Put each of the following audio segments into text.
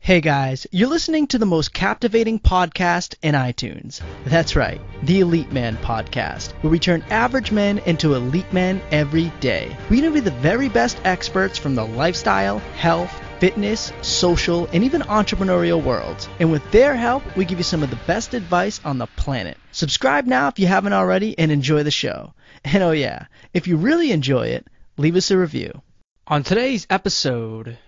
Hey guys, you're listening to the most captivating podcast in iTunes. That's right, the Elite Man Podcast, where we turn average men into elite men every day. We interview the very best experts from the lifestyle, health, fitness, social, and even entrepreneurial worlds. And with their help, we give you some of the best advice on the planet. Subscribe now if you haven't already and enjoy the show. And oh yeah, if you really enjoy it, leave us a review. On today's episode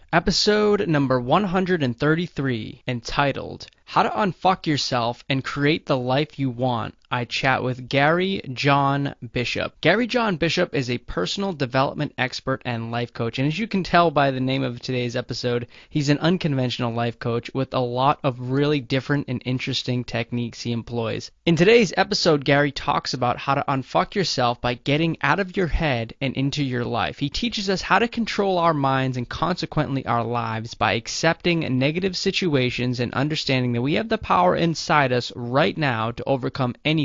number 133, entitled How to Unfuck Yourself and Create the Life You Want, I chat with Gary John Bishop. Gary John Bishop is a personal development expert and life coach, and as you can tell by the name of today's episode, he's an unconventional life coach with a lot of really different and interesting techniques he employs. In today's episode, Gary talks about how to unfuck yourself by getting out of your head and into your life. He teaches us how to control our minds and consequently our lives by accepting negative situations and understanding that we have the power inside us right now to overcome anything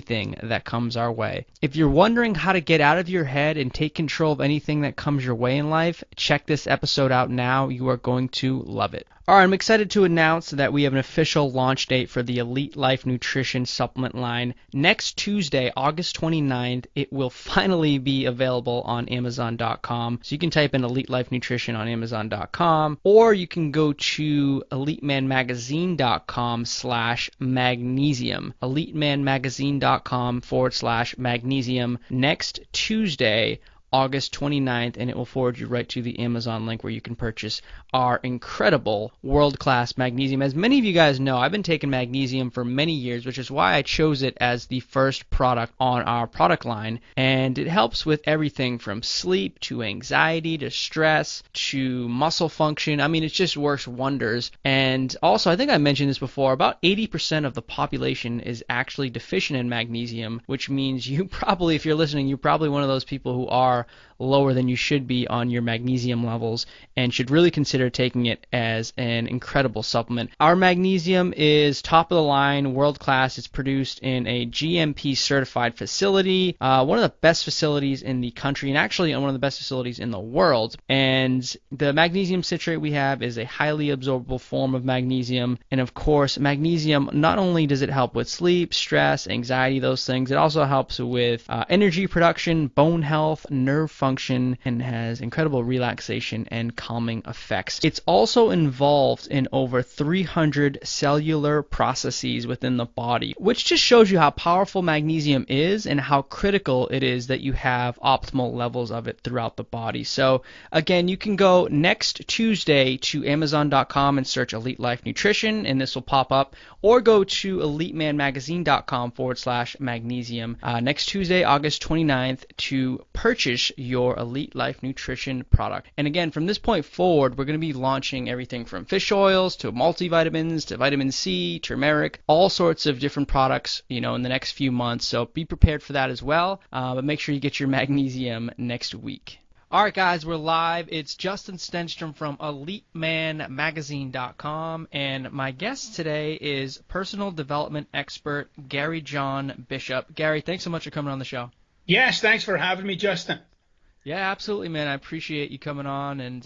that comes our way. If you're wondering how to get out of your head and take control of anything that comes your way in life, check this episode out now. You are going to love it. Alright, I'm excited to announce that we have an official launch date for the Elite Life Nutrition supplement line. Next Tuesday, August 29th, it will finally be available on Amazon.com. So you can type in Elite Life Nutrition on Amazon.com, or you can go to EliteManMagazine.com/magnesium. EliteManMagazine.com/magnesium next Tuesday, August 29th, and it will forward you right to the Amazon link where you can purchase our incredible world-class magnesium. As many of you guys know, I've been taking magnesium for many years, which is why I chose it as the first product on our product line, and it helps with everything from sleep to anxiety to stress to muscle function. I mean, it just works wonders. And also, I think I mentioned this before, about 80% of the population is actually deficient in magnesium, which means you probably, if you're listening, you're probably one of those people who are lower than you should be on your magnesium levels and should really consider taking it as an incredible supplement. Our magnesium is top of the line, world class. It's produced in a GMP certified facility, one of the best facilities in the country, and actually one of the best facilities in the world. And the magnesium citrate we have is a highly absorbable form of magnesium. And of course, magnesium, not only does it help with sleep, stress, anxiety, those things, it also helps with energy production, bone health, nerve function, and has incredible relaxation and calming effects. It's also involved in over 300 cellular processes within the body, which just shows you how powerful magnesium is and how critical it is that you have optimal levels of it throughout the body. So again, you can go next Tuesday to Amazon.com and search Elite Life Nutrition, and this will pop up, or go to EliteManMagazine.com/magnesium next Tuesday, August 29th, to purchase your Elite Life Nutrition product. And again, from this point forward, we're going to be launching everything from fish oils to multivitamins to vitamin C, turmeric, all sorts of different products, in the next few months. So be prepared for that as well. But make sure you get your magnesium next week. Alright guys, we're live. It's Justin Stenstrom from EliteManMagazine.com, and my guest today is personal development expert Gary John Bishop. Gary, thanks so much for coming on the show. Yes, thanks for having me, Justin. Yeah, absolutely, man. I appreciate you coming on and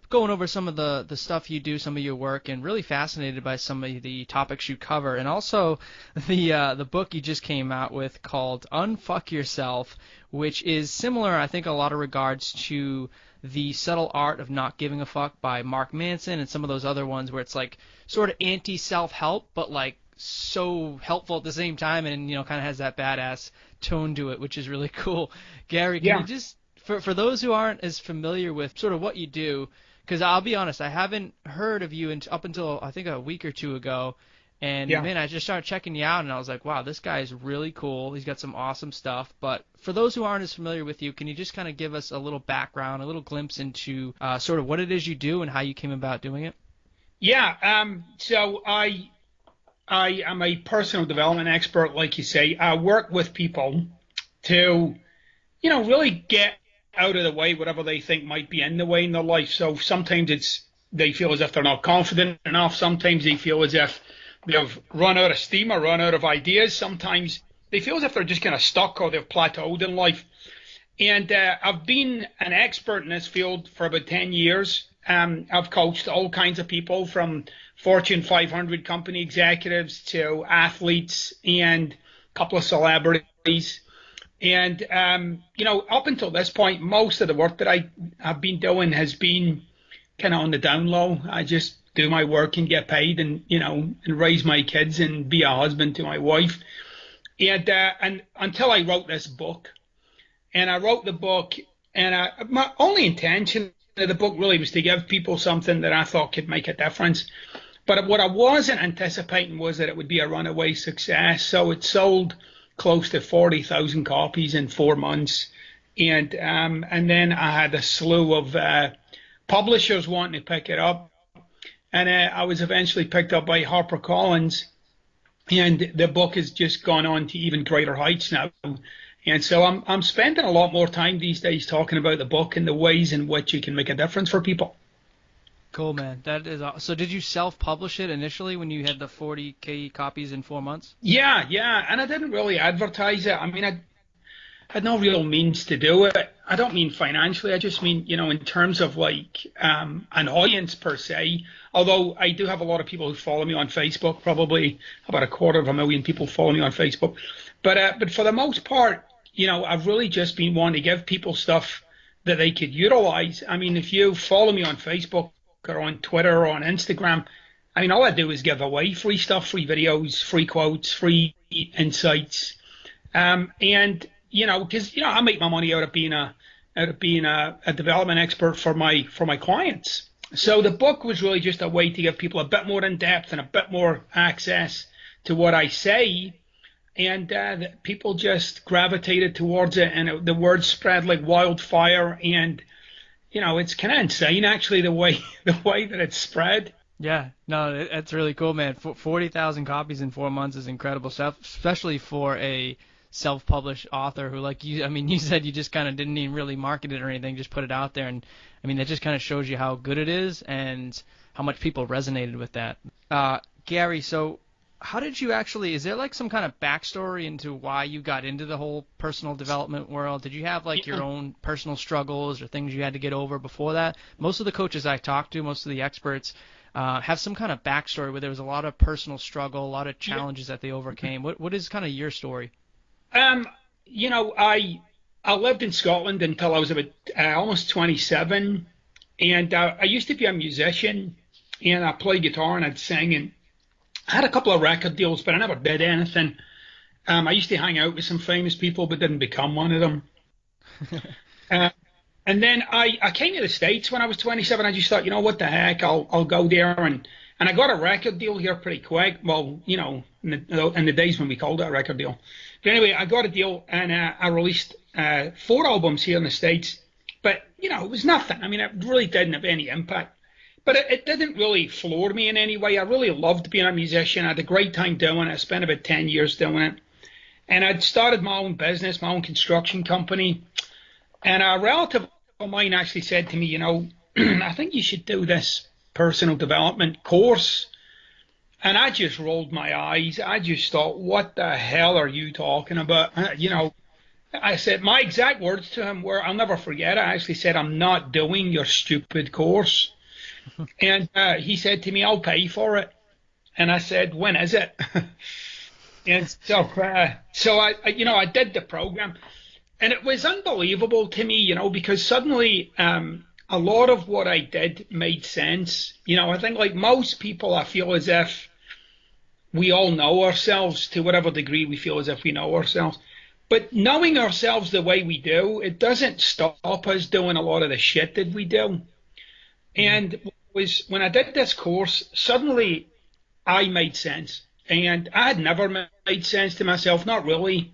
going over some of the stuff you do, some of your work, and really fascinated by some of the topics you cover, and also the book you just came out with called Unfuck Yourself, which is similar, I think, a lot of regards to The Subtle Art of Not Giving a Fuck by Mark Manson and some of those other ones where it's like sort of anti-self-help, but like so helpful at the same time, and kind of has that badass tone to it, which is really cool. Gary, can you just, for those who aren't as familiar with sort of what you do, because I'll be honest, I haven't heard of you up until I think a week or two ago, and man, I just started checking you out, and I was like, wow, this guy is really cool. He's got some awesome stuff. But for those who aren't as familiar with you, can you just kind of give us a little background, a little glimpse into sort of what it is you do and how you came about doing it? Yeah, so I am a personal development expert, like you say. I work with people to, really get out of the way whatever they think might be in the way in their life. So sometimes they feel as if they're not confident enough. Sometimes they feel as if they've run out of steam or run out of ideas. Sometimes they feel as if they're just kind of stuck or they've plateaued in life. And I've been an expert in this field for about 10 years. I've coached all kinds of people from Fortune 500 company executives to athletes and a couple of celebrities. And, up until this point, most of the work that I have been doing has been kind of on the down low. I just do my work and get paid and raise my kids and be a husband to my wife. And until I wrote this book, and I wrote the book, and my only intention of the book really was to give people something that I thought could make a difference. But what I wasn't anticipating was that it would be a runaway success. So it sold close to 40,000 copies in 4 months. And then I had a slew of publishers wanting to pick it up. And I was eventually picked up by HarperCollins. And the book has just gone on to even greater heights now. And so I'm spending a lot more time these days talking about the book and the ways in which it can make a difference for people. Cool, man. That is awesome. So did you self-publish it initially when you had the 40K copies in 4 months? Yeah. And I didn't really advertise it. I mean, I had no real means to do it. I don't mean financially. I just mean, in terms of like an audience per se. Although I do have a lot of people who follow me on Facebook, probably about 250,000 people follow me on Facebook. But for the most part, I've really just been wanting to give people stuff that they could utilize. I mean, if you follow me on Facebook or on Twitter or on Instagram, I mean, all I do is give away free stuff, free videos, free quotes, free insights. Because I make my money out of being a development expert for my clients. So the book was really just a way to give people a bit more in depth and a bit more access to what I say. And people just gravitated towards it, and the word spread like wildfire. And it's kind of insane, actually, the way that it spread. Yeah, no, that's really cool, man. 40,000 copies in 4 months is incredible stuff, especially for a self-published author who, like you, I mean, you said you just kind of didn't even really market it or anything, just put it out there, and I mean, that just kind of shows you how good it is and how much people resonated with that. Gary, so. How did you actually, is there like some kind of backstory into why you got into the whole personal development world? Did you have like your own personal struggles or things you had to get over before that? Most of the coaches I talked to, most of the experts, have some kind of backstory where there was a lot of personal struggle, a lot of challenges that they overcame. What is kind of your story? I lived in Scotland until I was about almost 27. And I used to be a musician, and I played guitar and I'd sing, and I had a couple of record deals, but I never did anything. I used to hang out with some famous people, but didn't become one of them. And then I came to the States when I was 27. I just thought, what the heck, I'll go there. And I got a record deal here pretty quick. Well, in the days when we called it a record deal. But anyway, I got a deal, and I released 4 albums here in the States. But, it was nothing. I mean, it really didn't have any impact. But it didn't really floor me in any way. I really loved being a musician. I had a great time doing it. I spent about 10 years doing it. And I'd started my own business, my own construction company. And a relative of mine actually said to me, I think you should do this personal development course. And I just rolled my eyes. I just thought, what the hell are you talking about? I said, my exact words to him were, I'll never forget it. I actually said, I'm not doing your stupid course. And he said to me, I'll pay for it. And I said, when is it? And so I did the program. And it was unbelievable to me, because suddenly a lot of what I did made sense. I think like most people, I feel as if we all know ourselves to whatever degree we feel as if we know ourselves. But knowing ourselves the way we do, it doesn't stop us doing a lot of the shit that we do. And when I did this course, suddenly I made sense. And I had never made sense to myself, not really.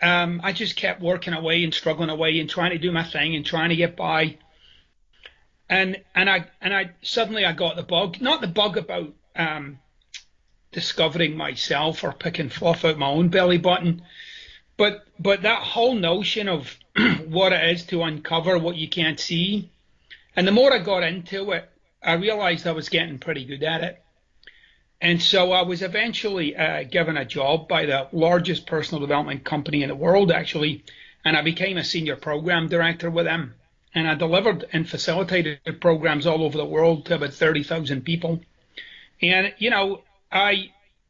I just kept working away and struggling away and trying to do my thing and trying to get by. And I suddenly got the bug, not the bug about discovering myself or picking fluff out my own belly button, but that whole notion of what it is to uncover what you can't see. And the more I got into it, I realized I was getting pretty good at it. And so I was eventually given a job by the largest personal development company in the world, actually, and I became a senior program director with them. and I delivered and facilitated programs all over the world to about 30,000 people. And,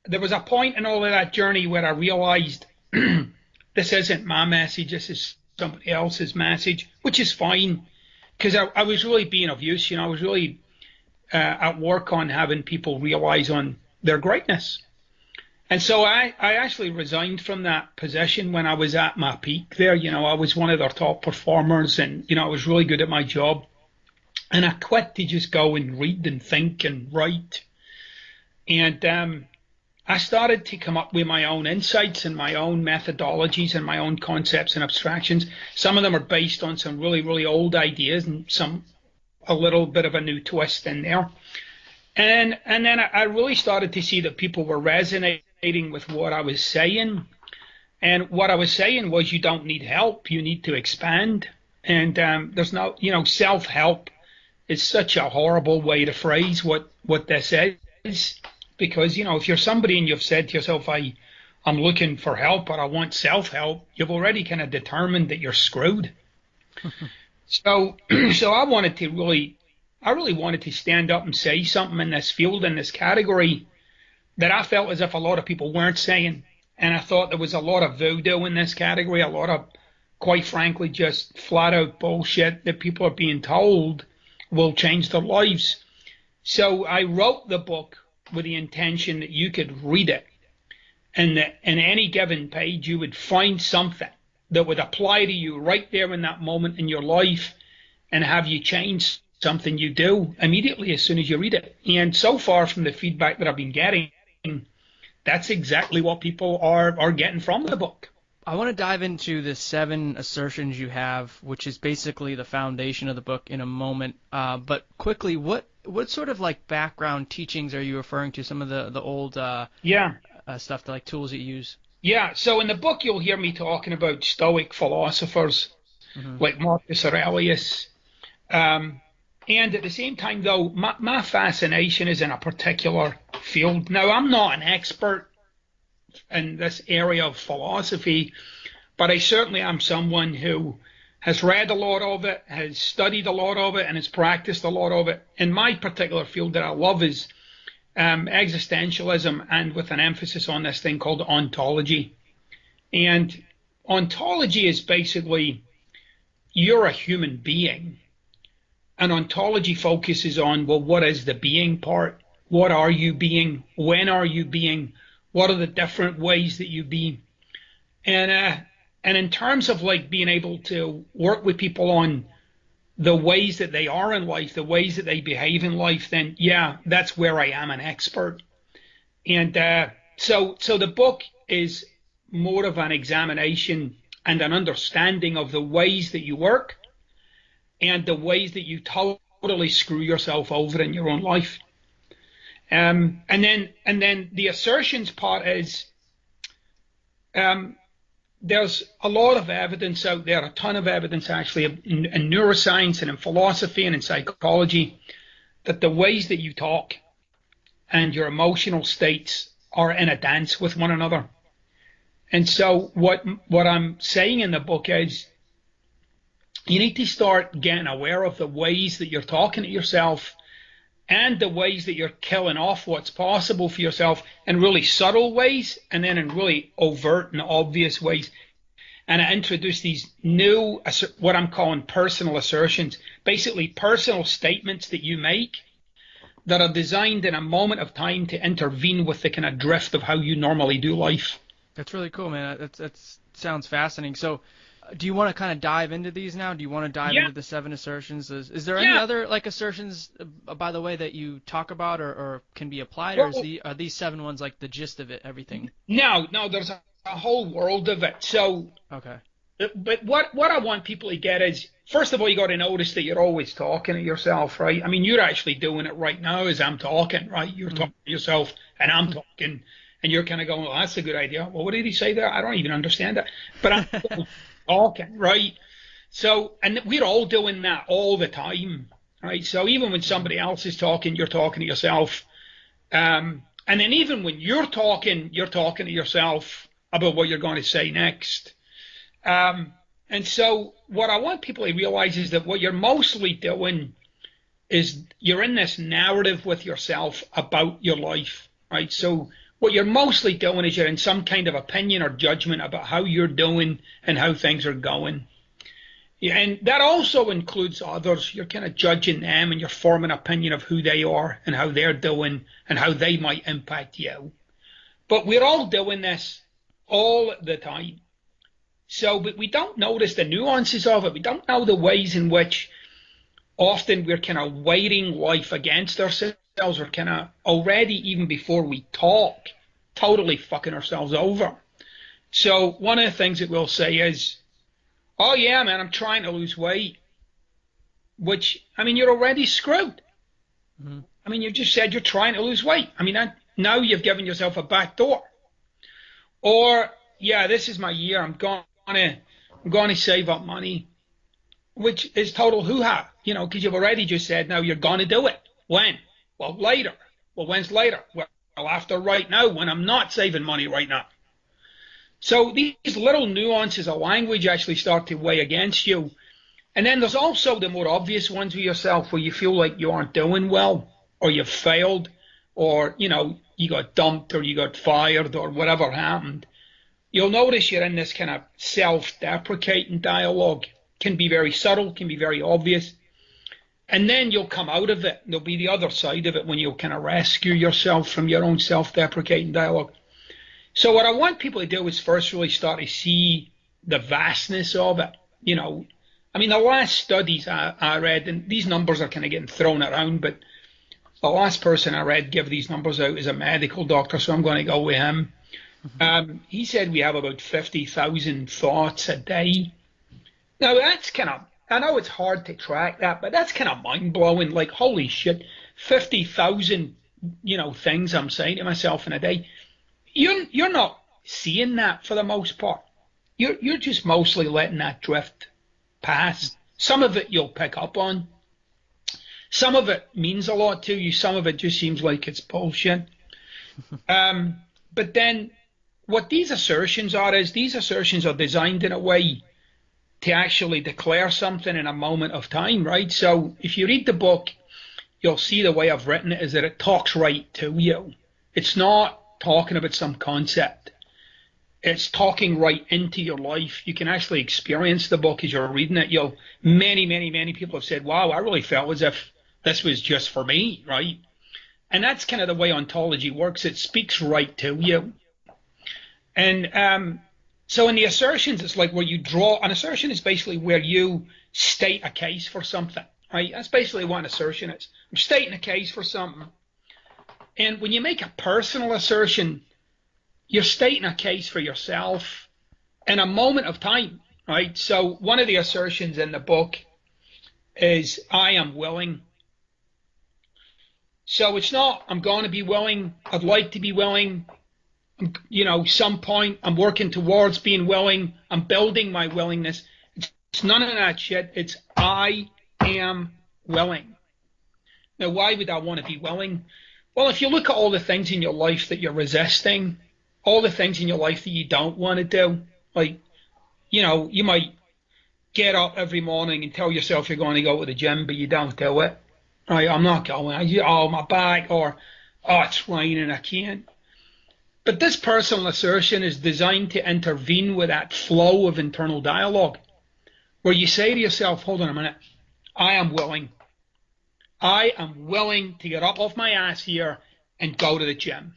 there was a point in all of that journey where I realized this isn't my message, this is somebody else's message, which is fine, because I was really being of use. I was really at work on having people realize on their greatness. And so I actually resigned from that position when I was at my peak there. I was one of their top performers, and, I was really good at my job. And I quit to just go and read and think and write. And I started to come up with my own insights and my own methodologies and my own concepts and abstractions. Some of them are based on some really, really old ideas, and some a little bit of a new twist in there. And then I really started to see that people were resonating with what I was saying. And what I was saying was, you don't need help, you need to expand. And there's no, self-help is such a horrible way to phrase what this is. Because, if you're somebody and you've said to yourself, I'm looking for help, or I want self-help, you've already kind of determined that you're screwed. So I really wanted to stand up and say something in this field, in this category, that I felt as if a lot of people weren't saying. And I thought there was a lot of voodoo in this category, a lot of, quite frankly, just flat out bullshit that people are being told will change their lives. So I wrote the book with the intention that you could read it, and that in any given page you would find something that would apply to you right there in that moment in your life, and have you change something you do immediately as soon as you read it. And so far, from the feedback that I've been getting, that's exactly what people are getting from the book. I want to dive into the 7 assertions you have, which is basically the foundation of the book, in a moment. But quickly, what sort of like background teachings are you referring to? Some of the old stuff, like tools you use? Yeah. So in the book, you'll hear me talking about Stoic philosophers like Marcus Aurelius. And at the same time, though, my fascination is in a particular field. Now, I'm not an expert in this area of philosophy, but I certainly am someone who has read a lot of it, has studied a lot of it, and has practiced a lot of it. In my particular field that I love is existentialism, and with an emphasis on this thing called ontology. And ontology is basically, you're a human being. And ontology focuses on, well, what is the being part? What are you being? When are you being? What are the different ways that you be? And in terms of like being able to work with people on the ways that they are in life, the ways that they behave in life, then yeah, that's where I am an expert. And so the book is more of an examination and an understanding of the ways that you work, and the ways that you totally screw yourself over in your own life. And then the assertions part is, there's a lot of evidence out there, a ton of evidence actually, in neuroscience and in philosophy and in psychology, that the ways that you talk and your emotional states are in a dance with one another. And so what I'm saying in the book is, you need to start getting aware of the ways that you're talking to yourself, and the ways that you're killing off what's possible for yourself in really subtle ways, and then in really overt and obvious ways. And I introduce these new, what I'm calling personal assertions, basically personal statements that you make that are designed in a moment of time to intervene with the kind of drift of how you normally do life. That's really cool, man. That sounds fascinating. So do you want to kind of dive into these now? Do you want to dive into the 7 assertions? Is there any other like assertions, by the way, that you talk about or can be applied, or are these 7 ones like the gist of it, everything? No, there's a whole world of it. So okay. But what I want people to get is, first of all, you got to notice that you're always talking to yourself, right? I mean, you're actually doing it right now as I'm talking, right? You're talking to yourself, and I'm talking, and you're kind of going, well, that's a good idea. Well, what did he say there? I don't even understand that. But I'm talking, right? So, and we're all doing that all the time, right? So even when somebody else is talking, you're talking to yourself. And then even when you're talking to yourself about what you're going to say next. And so what I want people to realize is that what you're mostly doing is you're in this narrative with yourself about your life, right? So what you're mostly doing is you're in some kind of opinion or judgment about how you're doing and how things are going. Yeah, and that also includes others. You're kind of judging them and you're forming an opinion of who they are and how they're doing and how they might impact you. But we're all doing this all the time. So, but we don't notice the nuances of it. We don't know the ways in which often we're kind of weighting life against ourselves. We're kind of already, even before we talk, totally fucking ourselves over. So one of the things that we'll say is, oh yeah, man, I'm trying to lose weight. Which, I mean, you're already screwed. Mm-hmm. I mean, you just said you're trying to lose weight. I mean, now you've given yourself a back door. Or, yeah, this is my year. I'm going to save up money, which is total hoo-ha, you know, because you've already just said, now you're going to do it. When? Well, later. Well, when's later? Well, after right now, when I'm not saving money right now. So these little nuances of language actually start to weigh against you. And then there's also the more obvious ones with yourself where you feel like you aren't doing well, or you've failed, or, you know, you got dumped or you got fired or whatever happened. You'll notice you're in this kind of self-deprecating dialogue. Can be very subtle, can be very obvious. And then you'll come out of it. There'll be the other side of it when you'll kind of rescue yourself from your own self-deprecating dialogue. So what I want people to do is first really start to see the vastness of it. You know, I mean, the last studies I read, and these numbers are kind of getting thrown around, but the last person I read give these numbers out is a medical doctor, so I'm going to go with him. He said we have about 50,000 thoughts a day. Now, that's kind of, I know it's hard to track that, but that's kind of mind-blowing. Like, holy shit, 50,000, you know, things I'm saying to myself in a day. You're not seeing that for the most part. You're just mostly letting that drift past. Some of it you'll pick up on. Some of it means a lot to you. Some of it just seems like it's bullshit. But then what these assertions are is these assertions are designed in a way to actually declare something in a moment of time, right? So if you read the book, you'll see the way I've written it is that it talks right to you. It's not talking about some concept. It's talking right into your life. You can actually experience the book as you're reading it. Many people have said, wow, I really felt as if this was just for me, right? And that's kind of the way ontology works. It speaks right to you. And so in the assertions, it's like where you draw, an assertion is basically where you state a case for something, right? That's basically what an assertion is. I'm stating a case for something. And when you make a personal assertion, you're stating a case for yourself in a moment of time, right? So one of the assertions in the book is, I am willing. So it's not, I'm going to be willing, I'd like to be willing, you know, some point I'm working towards being willing, I'm building my willingness. It's none of that shit. It's, I am willing. Now, why would I want to be willing? Well, if you look at all the things in your life that you're resisting, all the things in your life that you don't want to do, like, you know, you might get up every morning and tell yourself you're going to go to the gym, but you don't do it. Right, I'm not going. Oh, my back, or, oh, it's raining, I can't. But this personal assertion is designed to intervene with that flow of internal dialogue, where you say to yourself, hold on a minute, I am willing. I am willing to get up off my ass here and go to the gym.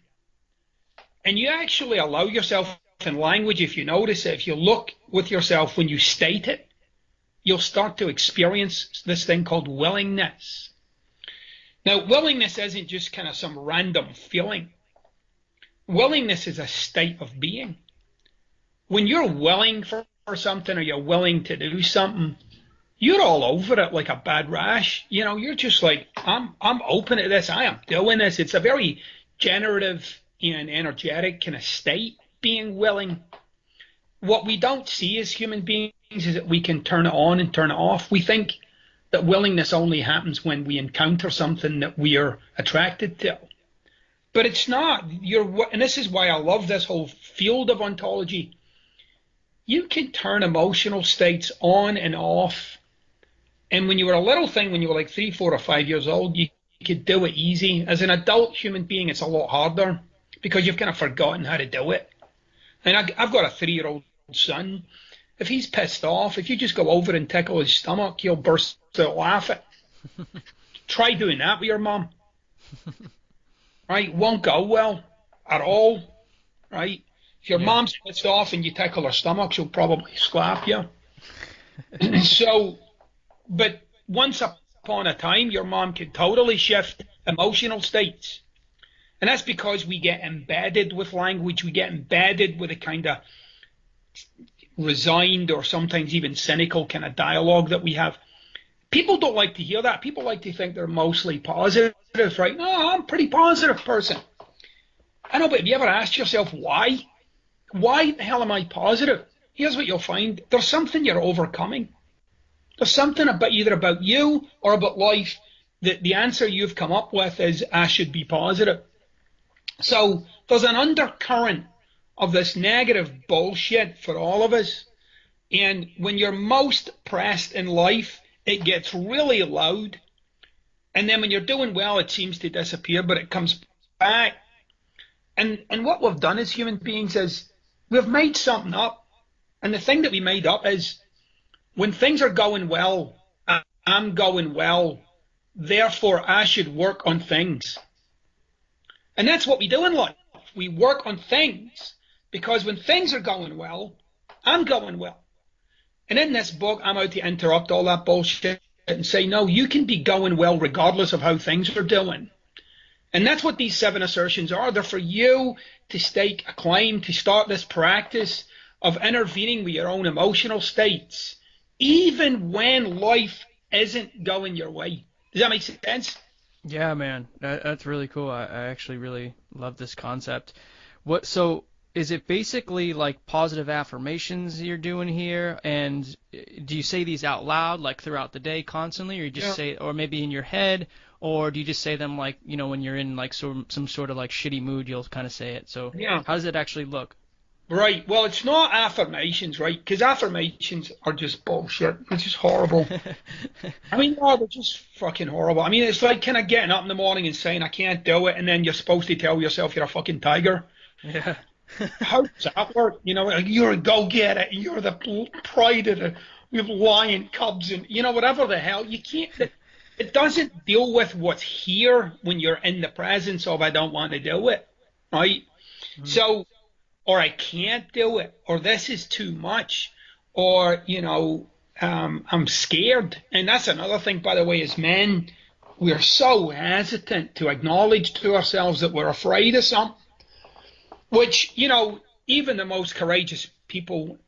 And you actually allow yourself in language, if you notice it, if you look with yourself when you state it, you'll start to experience this thing called willingness. Now, willingness isn't just kind of some random feeling. Willingness is a state of being. When you're willing for something or you're willing to do something, you're all over it like a bad rash. You know, you're just like, I'm open to this. I am doing this. It's a very generative and energetic kind of state, being willing. What we don't see as human beings is that we can turn it on and turn it off. We think that willingness only happens when we encounter something that we are attracted to. But it's not. And this is why I love this whole field of ontology. you can turn emotional states on and off. And when you were a little thing, when you were like 3, 4, or 5 years old, you could do it easy. As an adult human being, it's a lot harder because you've kind of forgotten how to do it. And I've got a 3-year-old son. If he's pissed off, if you just go over and tickle his stomach, he'll burst out laughing. Try doing that with your mom. Right? Won't go well at all. Right? If your mom's pissed off and you tickle her stomach, she'll probably slap you. But once upon a time, your mom can totally shift emotional states. And that's because we get embedded with language. We get embedded with a kind of resigned or sometimes even cynical kind of dialogue that we have. People don't like to hear that. People like to think they're mostly positive, right? No, I'm a pretty positive person. I know, but have you ever asked yourself why? Why the hell am I positive? Here's what you'll find. There's something you're overcoming. There's something about either about you or about life that the answer you've come up with is, I should be positive. So there's an undercurrent of this negative bullshit for all of us. And when you're most pressed in life, it gets really loud. And then when you're doing well, it seems to disappear, but it comes back. And what we've done as human beings is we've made something up. And the thing that we made up is when things are going well, I'm going well. Therefore, I should work on things. And that's what we do in life. We work on things because when things are going well, I'm going well. And in this book, I'm out to interrupt all that bullshit and say, no, you can be going well regardless of how things are doing. And that's what these 7 assertions are. They're for you to stake a claim, to start this practice of intervening with your own emotional states, even when life isn't going your way. Does that make sense? Yeah, man, that's really cool. I actually really love this concept. So is it basically like positive affirmations you're doing here? And do you say these out loud, like throughout the day constantly, or you just say, or maybe in your head, or do you just say them like, when you're in like some sort of like shitty mood, you'll kind of say it. So how does it actually look? Right. Well, it's not affirmations, right? Because affirmations are just bullshit. It's just horrible. I mean, no, they're just fucking horrible. I mean, it's like kind of getting up in the morning and saying, I can't do it, and then you're supposed to tell yourself you're a fucking tiger. Yeah. How does that work? You're a go-getter. You're the pride of the lion cubs and, whatever the hell. You can't. It doesn't deal with what's here when you're in the presence of I don't want to do it, right? Mm-hmm. So, or I can't do it, or this is too much, or, I'm scared. And that's another thing, by the way, as men, we're so hesitant to acknowledge to ourselves that we're afraid of something, which, even the most courageous people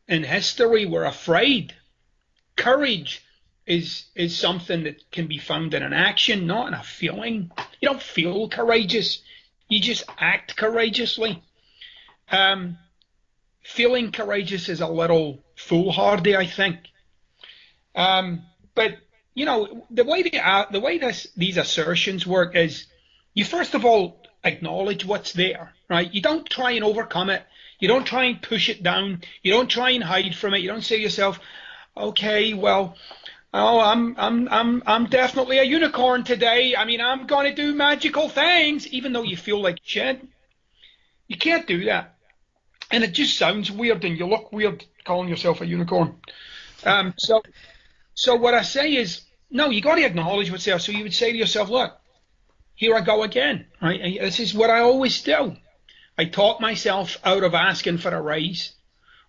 in history were afraid. Courage is something that can be found in an action, not in a feeling. You don't feel courageous. You just act courageously. Feeling courageous is a little foolhardy, I think. But the way these assertions work is you first of all acknowledge what's there, right? You don't try and overcome it. You don't try and push it down. You don't try and hide from it. You don't say to yourself, okay, well, I'm definitely a unicorn today. I mean, I'm going to do magical things, even though you feel like shit. You can't do that. And it just sounds weird, and you look weird calling yourself a unicorn. So what I say is, no, you got to acknowledge what's there. So you would say to yourself, look, here I go again. Right? This is what I always do. I talk myself out of asking for a raise,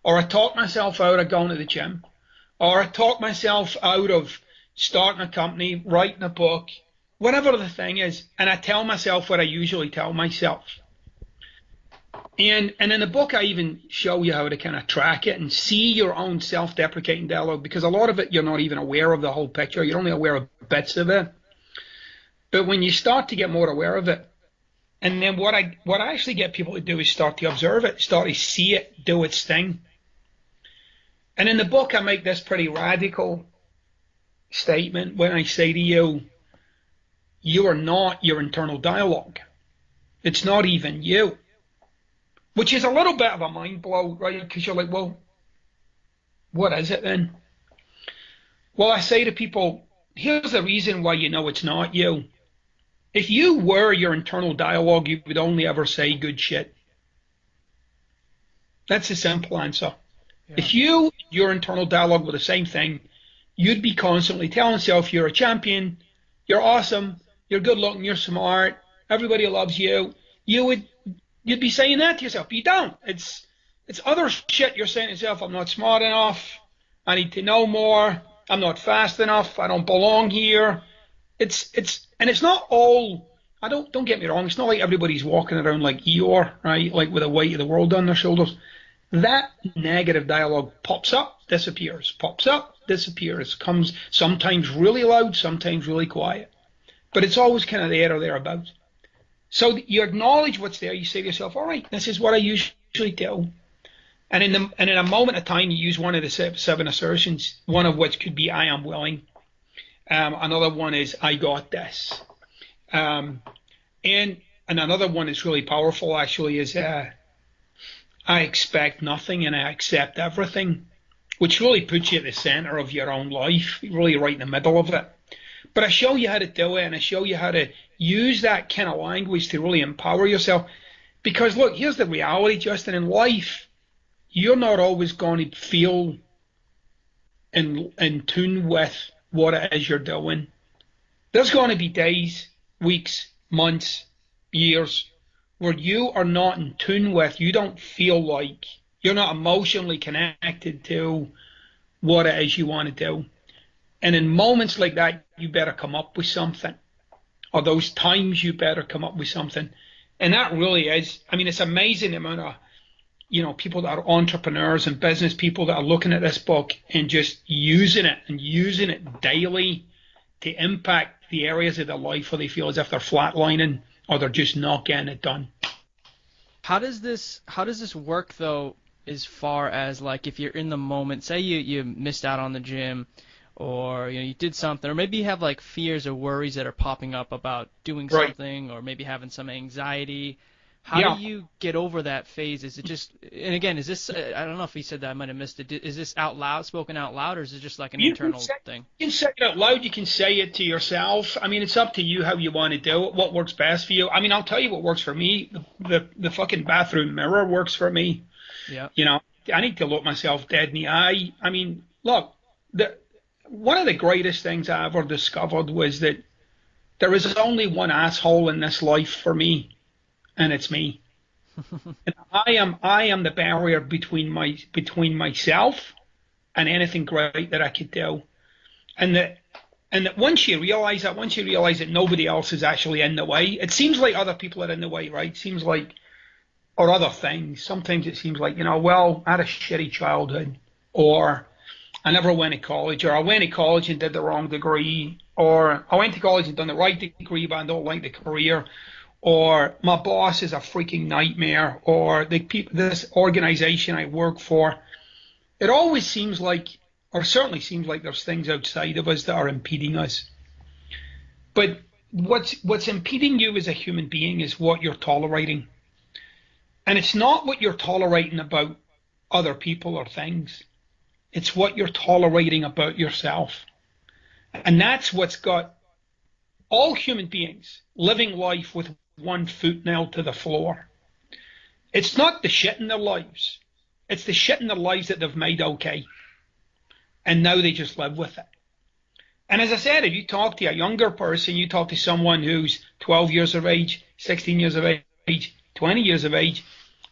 or I talk myself out of going to the gym, or I talk myself out of starting a company, writing a book, whatever the thing is, and I tell myself what I usually tell myself. And in the book, I even show you how to kind of track it and see your own self-deprecating dialogue, because a lot of it, you're not even aware of the whole picture. You're only aware of bits of it. But when you start to get more aware of it, and then what I actually get people to do is start to observe it, start to see it do its thing. And in the book, I make this pretty radical statement when I say to you, you are not your internal dialogue. It's not even you. Which is a little bit of a mind blow, right? Because you're like, well, what is it then? Well, I say to people, here's the reason why you know it's not you. If you were your internal dialogue, you would only ever say good shit. That's the simple answer. Yeah. If your internal dialogue were the same thing, you'd be constantly telling yourself you're a champion, you're awesome, you're good looking, you're smart, everybody loves you. You'd be saying that to yourself. But you don't. It's other shit you're saying to yourself. I'm not smart enough. I need to know more. I'm not fast enough. I don't belong here. It's not all. Don't get me wrong. It's not like everybody's walking around like Eeyore, right? Like with the weight of the world on their shoulders. That negative dialogue pops up, disappears, pops up, disappears, comes sometimes really loud, sometimes really quiet. But it's always kind of there or thereabouts. So you acknowledge what's there. You say to yourself, all right, this is what I usually do. And in a moment of time, you use one of the seven assertions, one of which could be I am willing. Another one is I got this. And another one is really powerful, actually, is I expect nothing and I accept everything, which really puts you at the center of your own life, really right in the middle of it. But I show you how to do it, and I show you how to use that kind of language to really empower yourself. Because look, here's the reality, Justin, in life, you're not always going to feel in tune with what it is you're doing. There's going to be days, weeks, months, years where you are not in tune with, you don't feel like, you're not emotionally connected to what it is you want to do. And in moments like that, you better come up with something. Or those times you better come up with something. And that really is, I mean, it's amazing the amount of, people that are entrepreneurs and business people that are looking at this book and just using it daily to impact the areas of their life where they feel as if they're flatlining or they're just not getting it done. How does this work though, as far as like if you're in the moment, say you missed out on the gym, or you did something, or maybe you have like fears or worries that are popping up about doing something, or maybe having some anxiety. How do you get over that phase? Is it just, and again, is this, I don't know if he said that, I might have missed it. Is this spoken out loud, or is it just like an internal thing? You can say it out loud. You can say it to yourself. I mean, it's up to you how you want to do it, what works best for you. I mean, I'll tell you what works for me. The fucking bathroom mirror works for me. Yeah. I need to look myself dead in the eye. I mean, look, one of the greatest things I ever discovered was that there is only one asshole in this life for me, and it's me. And I am the barrier between myself and anything great that I could do. And that once you realize that nobody else is actually in the way, it seems like other people are in the way, right? It seems like, or other things. Sometimes it seems like, well, I had a shitty childhood, or I never went to college, or I went to college and did the wrong degree, or I went to college and done the right degree, but I don't like the career, or my boss is a freaking nightmare, or this organization I work for. It always seems like, or certainly seems like, there's things outside of us that are impeding us. But what's impeding you as a human being is what you're tolerating. And it's not what you're tolerating about other people or things. It's what you're tolerating about yourself. And that's what's got all human beings living life with one foot nailed to the floor. It's not the shit in their lives. It's the shit in their lives that they've made okay. And now they just live with it. And as I said, if you talk to a younger person, you talk to someone who's 12 years of age, 16 years of age, 20 years of age,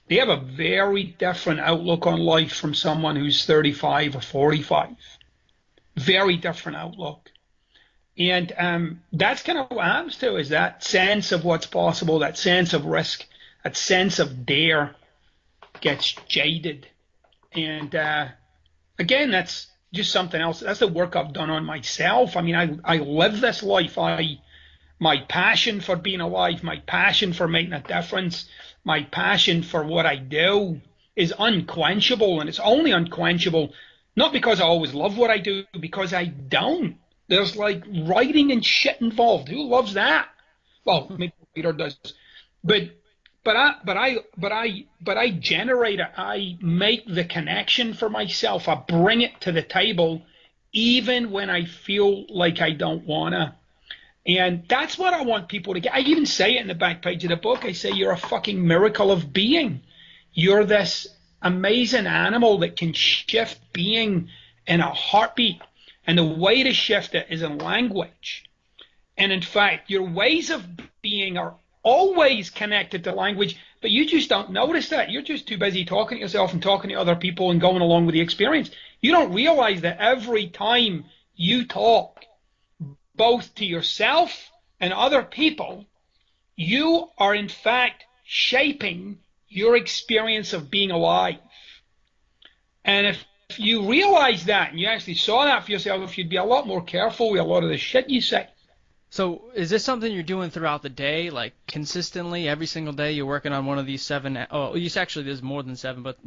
they have a very different outlook on life from someone who's 35 or 45. Very different outlook. And that's kind of what happens to, is that sense of what's possible, that sense of risk, that sense of dare gets jaded. And again, that's just something else. That's the work I've done on myself. I mean, I live this life. My passion for being alive, my passion for making a difference, my passion for what I do is unquenchable. And it's only unquenchable not because I always love what I do, because I don't. There's like writing and shit involved. Who loves that? Well, maybe Peter does. But I generate it. I make the connection for myself. I bring it to the table, even when I feel like I don't wanna. And that's what I want people to get. I even say it in the back page of the book. I say, you're a fucking miracle of being. You're this amazing animal that can shift being in a heartbeat. And the way to shift it is in language. And in fact, your ways of being are always connected to language, but you just don't notice that. You're just too busy talking to yourself and talking to other people and going along with the experience. You don't realize that every time you talk, both to yourself and other people, you are in fact shaping your experience of being alive. And if you realize that and you actually saw that for yourself, you'd be a lot more careful with a lot of the shit you say. So is this something you're doing throughout the day, like consistently every single day you're working on one of these 7, actually there's more than 7, but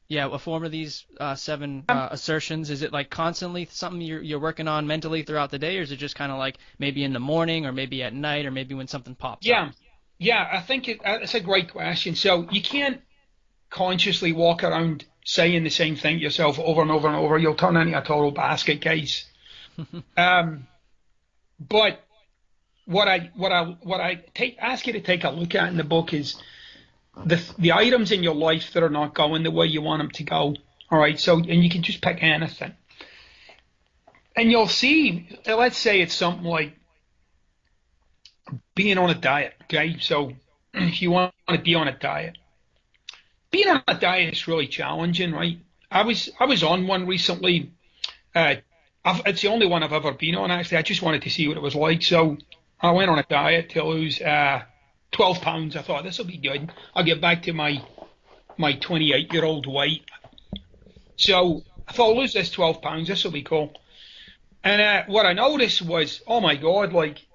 a form of these 7 assertions? Is it like constantly something you're working on mentally throughout the day, or is it just kind of like maybe in the morning or maybe at night or maybe when something pops up? Yeah, I think it's a great question. So you can't consciously walk around saying the same thing to yourself over and over and over. You'll turn into a total basket case. But what I ask you to take a look at in the book is the items in your life that are not going the way you want them to go. All right. So, and you can just pick anything, and you'll see. Let's say it's something like being on a diet. Okay. So, if you want to be on a diet, being on a diet is really challenging, right? I was on one recently. It's the only one I've ever been on. Actually, I just wanted to see what it was like. So I went on a diet to lose 12 pounds. I thought this will be good. I'll get back to my 28-year-old weight. So I thought I'll lose this 12 pounds. This will be cool. And what I noticed was, oh my God, like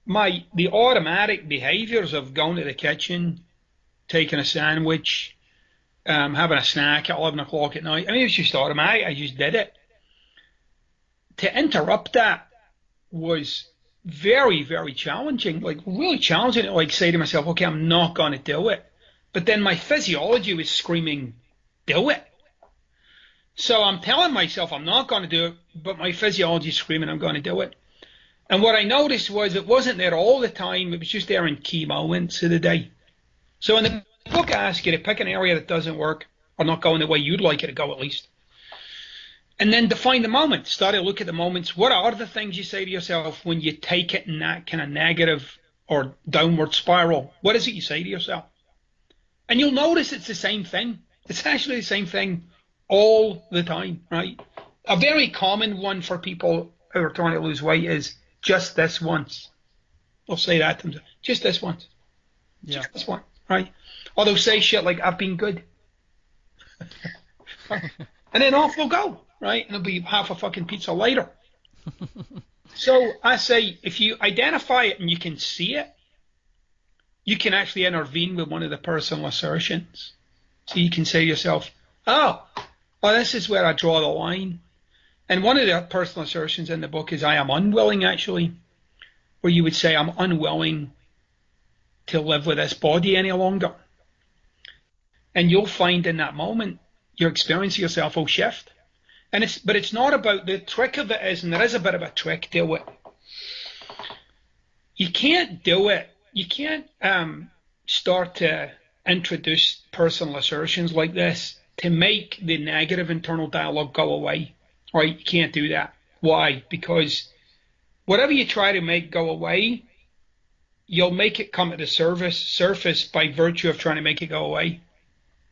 the automatic behaviors of going to the kitchen, taking a sandwich, having a snack at 11 o'clock at night. I mean, it was just automatic. I just did it. To interrupt that was very, very challenging, like really challenging to like say to myself, okay, I'm not going to do it. But then my physiology was screaming, do it. So I'm telling myself I'm not going to do it, but my physiology is screaming I'm going to do it. And what I noticed was it wasn't there all the time. It was just there in key moments of the day. So in the book, I ask you to pick an area that doesn't work or not going the way you'd like it to go at least. And then define the moment. Start to look at the moments. What are the things you say to yourself when you take it in that kind of negative or downward spiral? What is it you say to yourself? And you'll notice it's the same thing. It's actually the same thing all the time, right? A very common one for people who are trying to lose weight is just this once. They'll say that to themselves. Just this once. Yeah. Just this one, right? Or they'll say shit like, I've been good. And then off they'll go. Right? And it'll be half a fucking pizza later. So I say, if you identify it and you can see it, you can actually intervene with one of the personal assertions. So you can say to yourself, oh, well, this is where I draw the line. And one of the personal assertions in the book is I am unwilling, actually, where you would say I'm unwilling to live with this body any longer. And you'll find in that moment, your experience of yourself will shift. But it's not about the trick of it is, and there is a bit of a trick to it. You can't do it. You can't start to introduce personal assertions like this to make the negative internal dialogue go away. Right? You can't do that. Why? Because whatever you try to make go away, you'll make it come to the surface by virtue of trying to make it go away.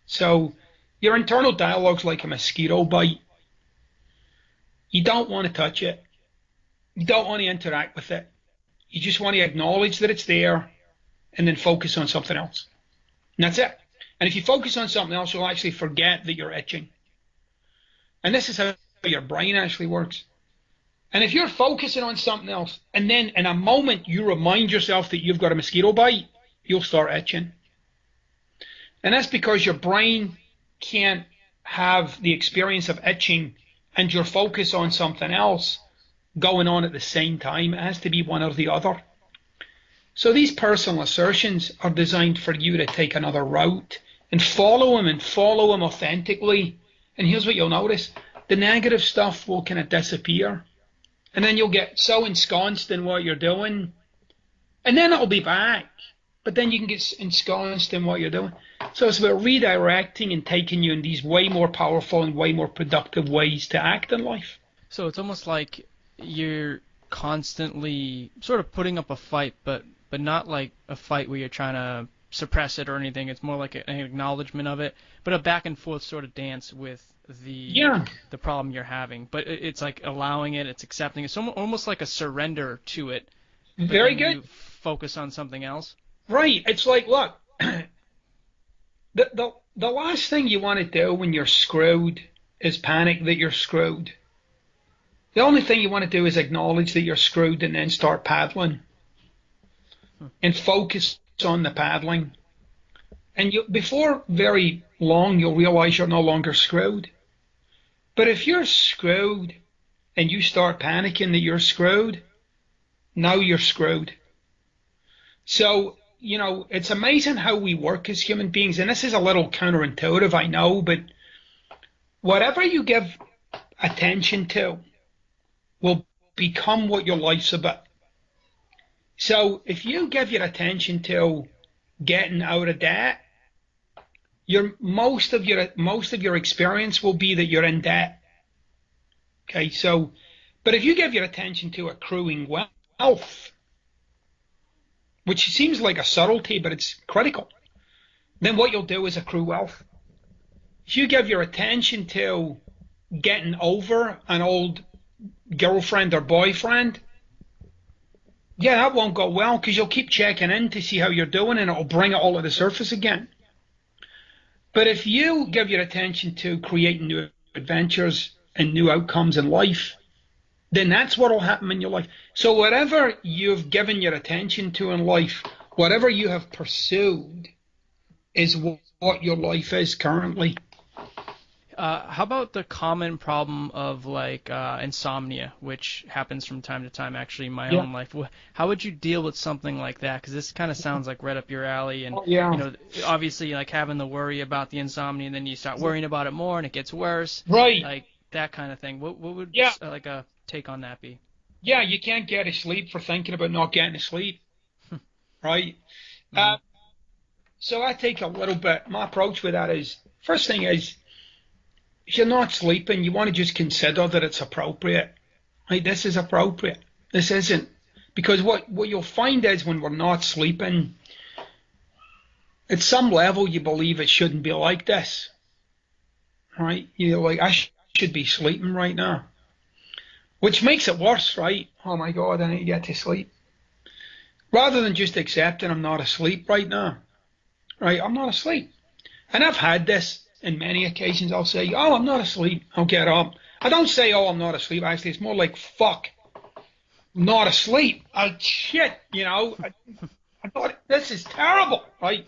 So your internal dialogue's like a mosquito bite. You don't want to touch it. You don't want to interact with it. You just want to acknowledge that it's there and then focus on something else. And that's it. And if you focus on something else, you'll actually forget that you're itching. And this is how your brain actually works. And if you're focusing on something else, and then in a moment you remind yourself that you've got a mosquito bite, you'll start itching. And that's because your brain can't have the experience of itching and your focus on something else going on at the same time. It has to be one or the other. So these personal assertions are designed for you to take another route and follow them authentically. And here's what you'll notice. The negative stuff will kind of disappear. And then you'll get so ensconced in what you're doing. And then it'll be back. But then you can get ensconced in what you're doing. So it's about redirecting and taking you in these way more powerful and way more productive ways to act in life. So it's almost like you're constantly sort of putting up a fight, but not like a fight where you're trying to suppress it or anything. It's more like an acknowledgement of it, but a back and forth sort of dance with the problem you're having. But it's like allowing it, it's accepting it. It's almost like a surrender to it. Very good. You focus on something else. Right. It's like, look, the last thing you want to do when you're screwed is panic that you're screwed. The only thing you want to do is acknowledge that you're screwed and then start paddling. And focus on the paddling. And before very long, you'll realize you're no longer screwed. But if you're screwed and you start panicking that you're screwed, now you're screwed. So, it's amazing how we work as human beings. And this is a little counterintuitive, I know, but whatever you give attention to will become what your life's about. So if you give your attention to getting out of debt, most of your experience will be that you're in debt. Okay, but if you give your attention to accruing wealth, which seems like a subtlety, but it's critical, then what you'll do is accrue wealth. If you give your attention to getting over an old girlfriend or boyfriend, that won't go well because you'll keep checking in to see how you're doing and it'll bring it all to the surface again. But if you give your attention to creating new adventures and new outcomes in life, then that's what will happen in your life. So whatever you've given your attention to in life, whatever you have pursued is what your life is currently. How about the common problem of like insomnia, which happens from time to time actually in my own life? How would you deal with something like that? Because this kind of sounds like right up your alley. And obviously like having the worry about the insomnia, and then you start worrying about it more and it gets worse. Right. Like that kind of thing. What would like a take on that be? Yeah, you can't get to sleep for thinking about not getting to sleep. Right. Mm-hmm. So I take a little bit. My approach with that is, first thing is, if you're not sleeping, you want to just consider that it's appropriate. Right? This is appropriate. This isn't. Because what you'll find is when we're not sleeping, at some level you believe it shouldn't be like this. Right? You're like, I should be sleeping right now. Which makes it worse, right? Oh my God, I need to get to sleep. Rather than just accepting I'm not asleep right now. Right? I'm not asleep. And I've had this. In many occasions, I'll say, oh, I'm not asleep. I'll get up. I don't say, oh, I'm not asleep. Actually, it's more like, fuck, I'm not asleep. Shit, I thought, this is terrible, right?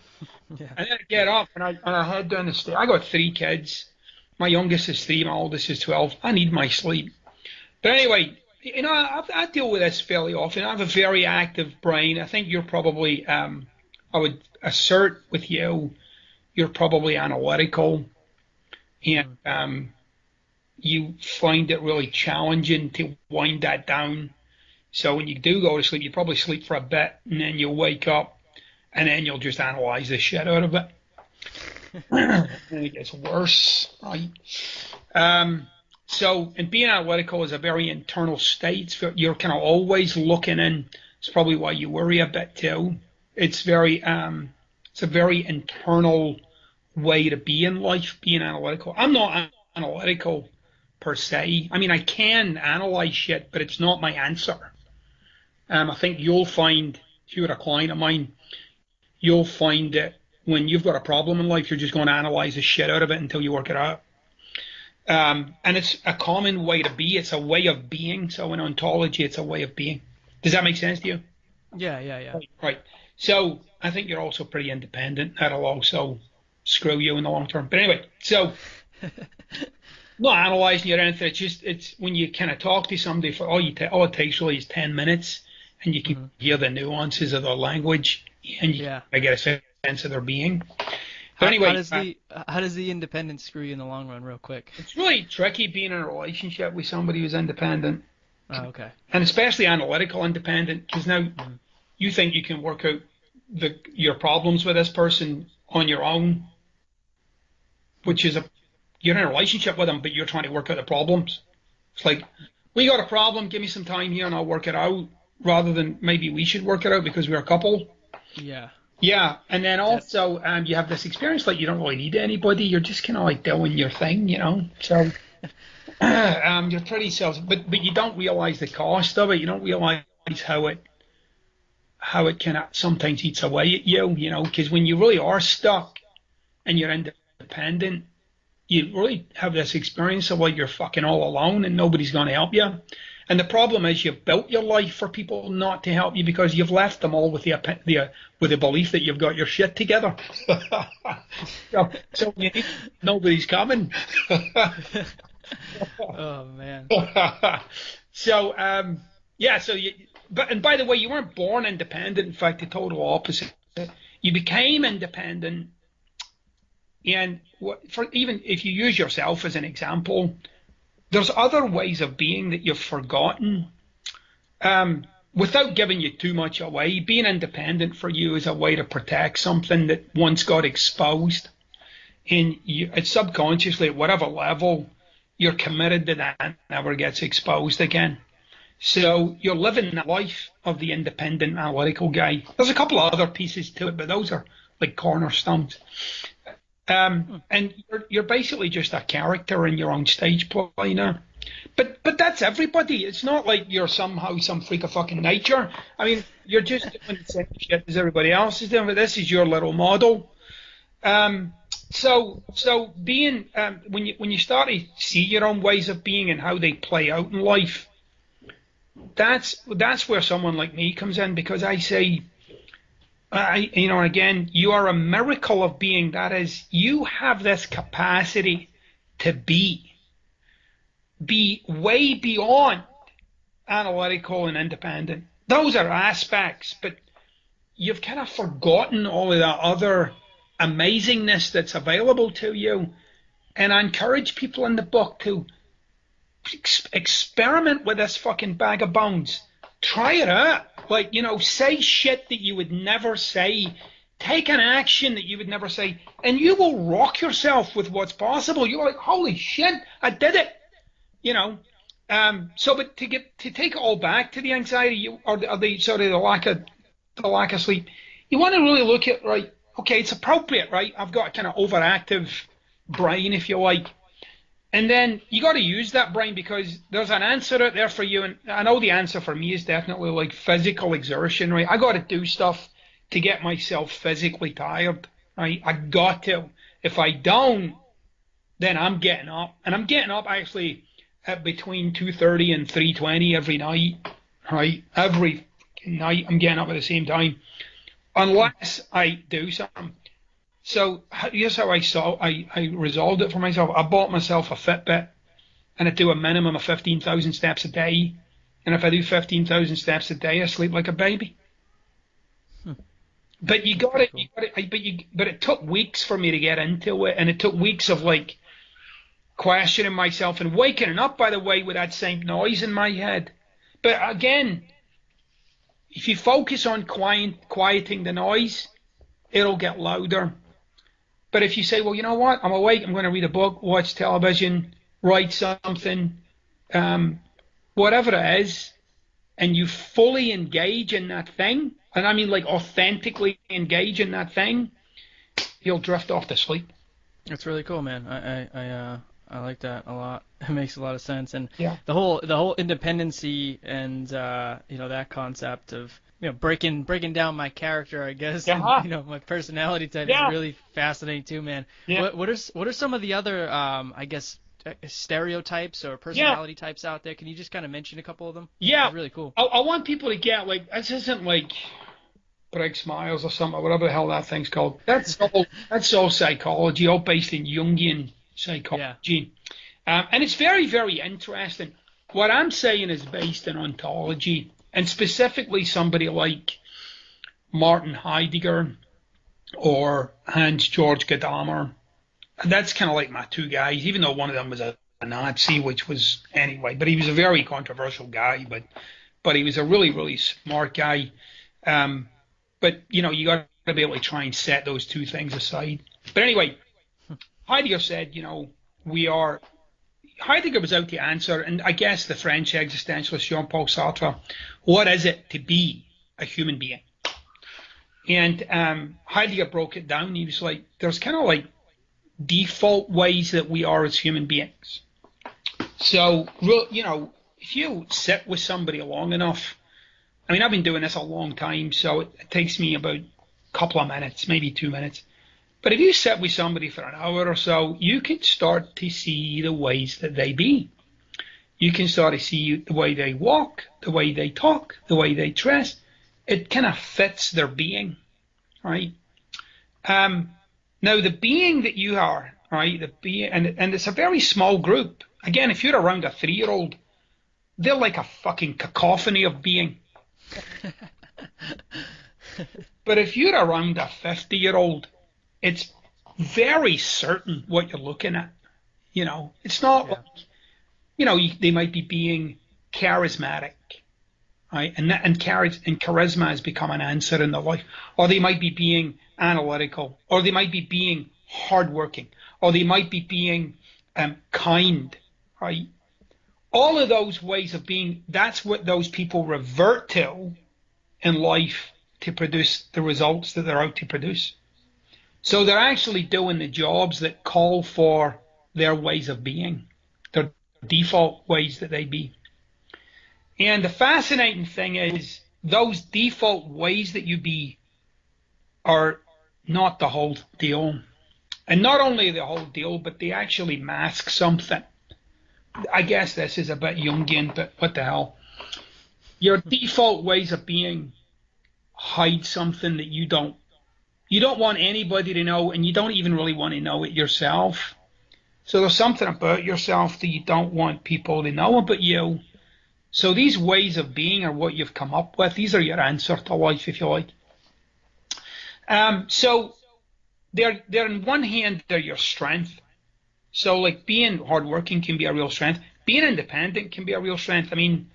Yeah. And then I get up and I head down the stairs. I got 3 kids. My youngest is 3, my oldest is 12. I need my sleep. But anyway, I deal with this fairly often. I have a very active brain. I think you're probably, I would assert with you, you're probably analytical, and you find it really challenging to wind that down. So when you do go to sleep, you probably sleep for a bit, and then you'll wake up, and then you'll just analyze the shit out of it. And it gets worse, right? And being analytical is a very internal state. You're kind of always looking in. It's probably why you worry a bit too. It's a very internal way to be in life, being analytical. I'm not analytical per se. I mean, I can analyze shit, but it's not my answer. I think you'll find, if you're a client of mine, you'll find that when you've got a problem in life, you're just going to analyze the shit out of it until you work it out. And it's a common way to be. It's a way of being. So in ontology, it's a way of being. Does that make sense to you? Yeah. Right. So I think you're also pretty independent. That'll also screw you in the long term. But anyway, so not analyzing you or anything. It's when you kind of talk to somebody for all it takes really is 10 minutes, and you can hear the nuances of their language, and you get a sense of their being. But anyway, how does the independence screw you in the long run, real quick? It's really tricky being in a relationship with somebody who's independent. Oh, okay. And especially analytical independent, because now you think you can work out your problems with this person on your own, which is you're in a relationship with them, but you're trying to work out the problems. It's like, we got a problem, give me some time here and I'll work it out, rather than maybe we should work it out because we're a couple. Yeah. Yeah, and then also you have this experience like you don't really need anybody. You're just kind of like doing your thing, you know. So you're pretty but you don't realize the cost of it. You don't realize how it kind of sometimes eats away at you, you know. Because when you really are stuck and you're independent, you really have this experience of like you're fucking all alone and nobody's going to help you. And the problem is you've built your life for people not to help you because you've left them all with the belief that you've got your shit together. so nobody's coming. Oh man. So and by the way, you weren't born independent. In fact, the total opposite. You became independent, and even if you use yourself as an example, there's other ways of being that you've forgotten. Without giving you too much away, being independent for you is a way to protect something that once got exposed. And it's subconsciously, at whatever level, you're committed to that never gets exposed again. So you're living the life of the independent analytical guy. There's a couple of other pieces to it, but those are like cornerstones. And you're basically just a character in your own stage play now. But that's everybody. It's not like you're somehow some freak of fucking nature. I mean, you're just doing the same shit as everybody else is doing, but this is your little model. So being when you start to see your own ways of being and how they play out in life, that's where someone like me comes in, because I say, again, you are a miracle of being. That is, you have this capacity to be way beyond analytical and independent. Those are aspects, but you've kind of forgotten all of that other amazingness that's available to you. And I encourage people in the book to experiment with this fucking bag of bones. Try it out. Like, say shit that you would never say. Take an action that you would never say. And you will rock yourself with what's possible. You're like, holy shit, I did it. But to take it all back to the anxiety or the lack of sleep, you want to really look at, right, okay, it's appropriate, right? I've got a kind of overactive brain, if you like. And then you got to use that brain because there's an answer out there for you. And I know the answer for me is definitely like physical exertion, right? I got to do stuff to get myself physically tired, right? I got to. If I don't, then I'm getting up. And I'm getting up actually at between 2:30 and 3:20 every night, right? Every night I'm getting up at the same time, unless I do something. So here's how I resolved it for myself. I bought myself a Fitbit, and I do a minimum of 15,000 steps a day. And if I do 15,000 steps a day, I sleep like a baby. But but it took weeks for me to get into it, and it took weeks of like questioning myself and waking up, by the way, with that same noise in my head. But again, if you focus on quieting the noise, it'll get louder. But if you say, well, you know what, I'm awake, I'm going to read a book, watch television, write something, whatever it is, and you fully engage in that thing, and I mean like authentically engage in that thing, you'll drift off to sleep. That's really cool, man. I like that a lot. It makes a lot of sense. And the whole independency and that concept of breaking down my character, I guess, and, my personality type is really fascinating too, man. Yeah. What are some of the other I guess stereotypes or personality types out there? Can you just kind of mention a couple of them? Yeah, it's really cool. I want people to get like, this isn't like Brig Smiles or something, or whatever the hell that thing's called. That's all psychology, all based in Jungian psychology. And it's very, very interesting. What I'm saying is based in ontology. And specifically somebody like Martin Heidegger or Hans Georg Gadamer. That's kind of like my two guys, even though one of them was a Nazi, which was anyway, but he was a very controversial guy, but he was a really, really smart guy. But you got to be able to try and set those two things aside. But anyway, Heidegger said, Heidegger was out to answer, and I guess the French existentialist Jean-Paul Sartre, what is it to be a human being? And Heidegger broke it down. He was like, there's kind of like default ways that we are as human beings. So, if you sit with somebody long enough, I mean, I've been doing this a long time, so it takes me about a couple of minutes, maybe 2 minutes. But if you sit with somebody for an hour or so, you can start to see the ways that they be. You can start to see the way they walk, the way they talk, the way they dress. It kind of fits their being, right? Now, the being that you are, right, and it's a very small group. Again, if you're around a 3-year-old, they're like a fucking cacophony of being. But if you're around a 50-year-old, it's very certain what you're looking at. It's not like, they might be being charismatic, right? And charisma has become an answer in their life. Or they might be being analytical, or they might be being hardworking, or they might be being kind, right? All of those ways of being, that's what those people revert to in life to produce the results that they're out to produce. So they're actually doing the jobs that call for their ways of being, their default ways that they be. And the fascinating thing is those default ways that you be are not the whole deal. And not only the whole deal, but they actually mask something. I guess this is a bit Jungian, but what the hell? Your default ways of being hide something that you don't want anybody to know, and you don't even really want to know it yourself. So there's something about yourself that you don't want people to know about you. So these ways of being are what you've come up with. These are your answer to life, if you like. So they're on one hand, they're your strength. So like being hardworking can be a real strength. Being independent can be a real strength. I mean,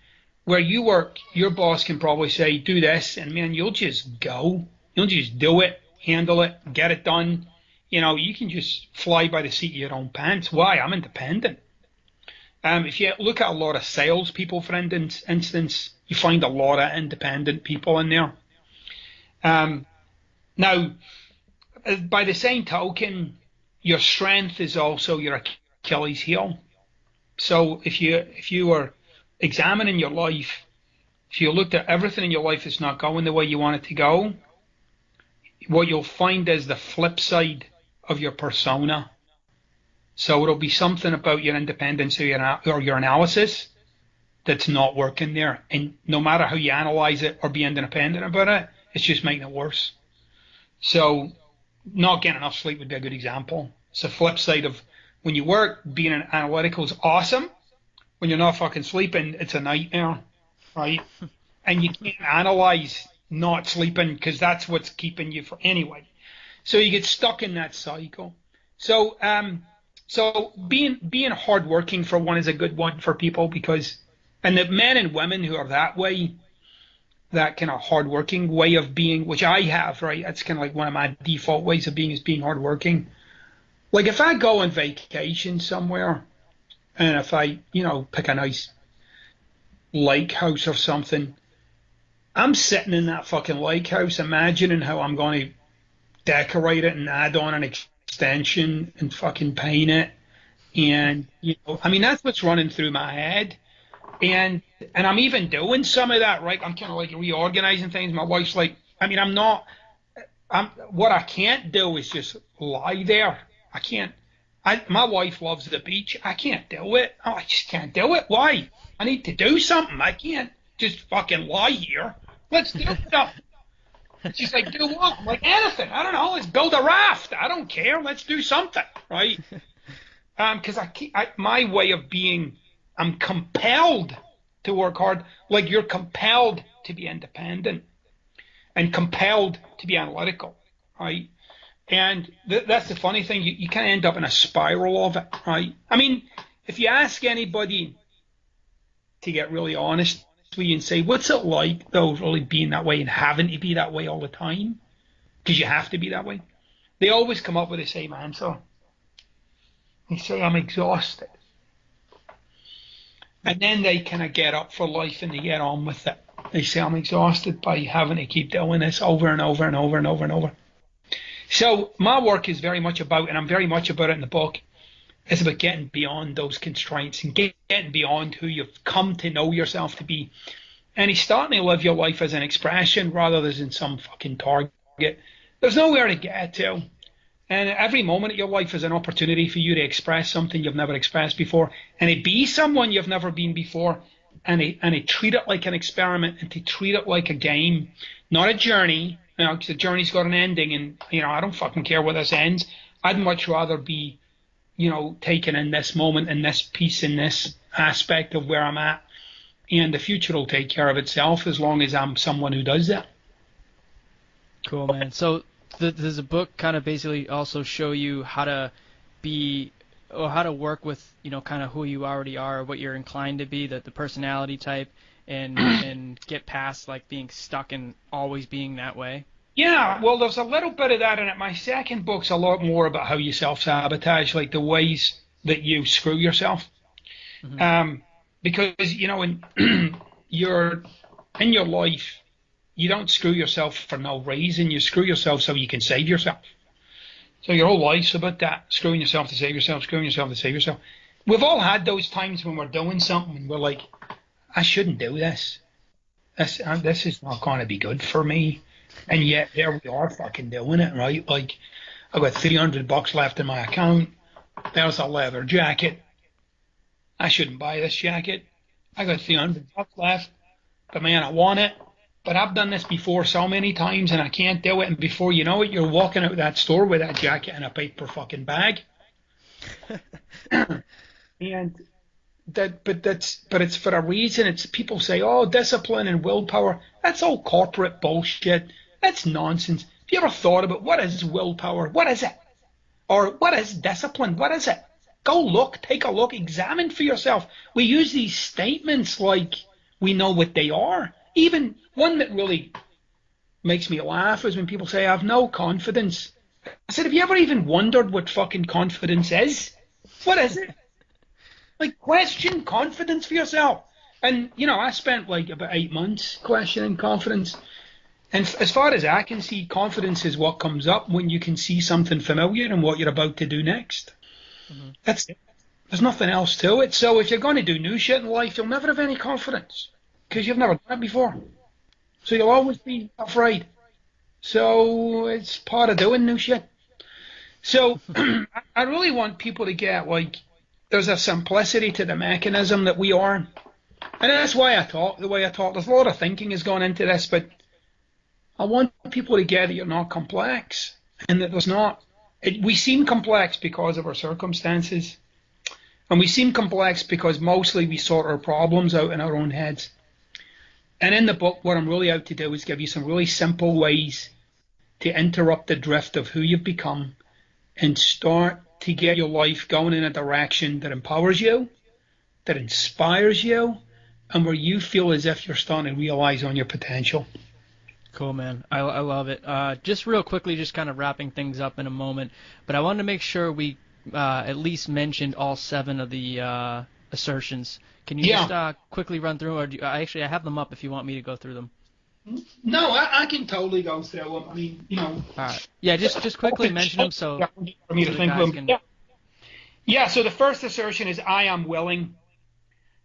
where you work, your boss can probably say, do this, and man, you'll just go. You'll just do it, handle it, get it done. You can just fly by the seat of your own pants. Why? I'm independent. If you look at a lot of salespeople, for instance, you find a lot of independent people in there. Now, by the same token, your strength is also your Achilles heel. So if you were examining your life, if you looked at everything in your life that's not going the way you want it to go, what you'll find is the flip side of your persona. So it'll be something about your independence or your analysis that's not working there. And no matter how you analyze it or be independent about it, it's just making it worse. So not getting enough sleep would be a good example. It's the flip side of when you work, being analytical is awesome. When you're not fucking sleeping, it's a nightmare, right? And you can't analyze not sleeping because that's what's keeping you for anyway. So you get stuck in that cycle. So being hardworking for one is a good one for people and the men and women who are that way, that kind of hardworking way of being, which I have, right? That's kind of like one of my default ways of being is being hardworking. Like if I go on vacation somewhere and if I, pick a nice lake house or something, I'm sitting in that fucking lake house imagining how I'm going to decorate it and add on an extension and fucking paint it. And, that's what's running through my head. And I'm even doing some of that, right? I'm kind of like reorganizing things. My wife's like, what I can't do is just lie there. I can't. My wife loves the beach. I can't do it. Oh, I just can't do it. Why? I need to do something. I can't just fucking lie here. Let's do stuff. She's like, do what? I'm like, anything. I don't know. Let's build a raft. I don't care. Let's do something, right? Because my way of being, I'm compelled to work hard. Like you're compelled to be independent and compelled to be analytical, right? And that's the funny thing. You kind of end up in a spiral of it, right? I mean, if you ask anybody to get really honest with you and say, what's it like, though, really being that way and having to be that way all the time? Because you have to be that way. They always come up with the same answer. They say, I'm exhausted. And then they kind of get up for life and they get on with it. They say, I'm exhausted by having to keep doing this over and over and over and over and over. So my work is very much about, and I'm very much about it in the book, it's about getting beyond those constraints and getting beyond who you've come to know yourself to be. And he's starting to live your life as an expression rather than some fucking target. There's nowhere to get to. And every moment of your life is an opportunity for you to express something you've never expressed before, and to be someone you've never been before, and to treat it like an experiment, and to treat it like a game, not a journey. You know, 'cause the journey's got an ending, and I don't fucking care where this ends. I'd much rather be, taken in this moment, in this piece, in this aspect of where I'm at, and the future will take care of itself as long as I'm someone who does that. Cool, man. So does the book kind of basically also show you how to be, or how to work with, kind of who you already are, what you're inclined to be, the personality type, and get past like being stuck and always being that way? Yeah, well, there's a little bit of that in it. My second book's a lot more about how you self-sabotage, like the ways that you screw yourself. Mm-hmm. Because, in you're in your life, you don't screw yourself for no reason. You screw yourself so you can save yourself. So your whole life's about that, screwing yourself to save yourself, screwing yourself to save yourself. We've all had those times when we're doing something and we're like, I shouldn't do this. This is not going to be good for me. And yet there we are fucking doing it, right? Like, I've got $300 left in my account. There's a leather jacket. I shouldn't buy this jacket. I got $300 left, but man, I want it. But I've done this before so many times and I can't do it. And before you know it, you're walking out of that store with that jacket in a paper fucking bag. And but it's for a reason. It's people say, oh, discipline and willpower. That's all corporate bullshit. That's nonsense. Have you ever thought about what is willpower? What is it? Or what is discipline? What is it? Go look, take a look, examine for yourself. We use these statements like we know what they are. Even one that really makes me laugh is when people say, I have no confidence. I said, have you ever even wondered what fucking confidence is? What is it? Like, question confidence for yourself. And, I spent like about 8 months questioning confidence. And as far as I can see, confidence is what comes up when you can see something familiar and what you're about to do next. Mm-hmm. That's it. There's nothing else to it. So if you're going to do new shit in life, you'll never have any confidence because you've never done it before. So you'll always be afraid. So it's part of doing new shit. So I really want people to get, like, there's a simplicity to the mechanism that we are. And that's why I talk the way I talk. There's a lot of thinking has gone into this, but I want people to get that you're not complex and that there's not. We seem complex because of our circumstances. And we seem complex because mostly we sort our problems out in our own heads. And in the book, what I'm really out to do is give you some really simple ways to interrupt the drift of who you've become and start to get your life going in a direction that empowers you, that inspires you, and where you feel as if you're starting to realize on your potential. Cool, man. I love it. Just real quickly, just kind of wrapping things up in a moment, but I wanted to make sure we at least mentioned all 7 of the assertions. Can you just quickly run through, or I have them up if you want me to go through them. No, I can totally go through them. I mean, All right. Yeah, just quickly mention them so for me to think of them. Yeah, so the first assertion is I am willing.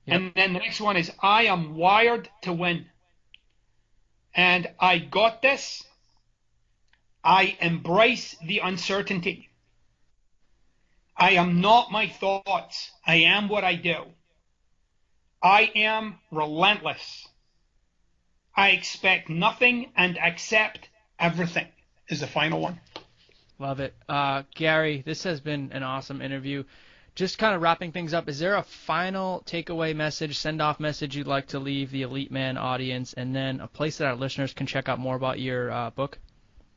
Yep. And then the next one is I am wired to win. And I got this. I embrace the uncertainty. I am not my thoughts. I am what I do. I am relentless. I expect nothing and accept everything is the final one. Love it. Gary, this has been an awesome interview. just kind of wrapping things up, is there a final takeaway message, send-off message you'd like to leave the Elite Man audience, and then a place that our listeners can check out more about your book?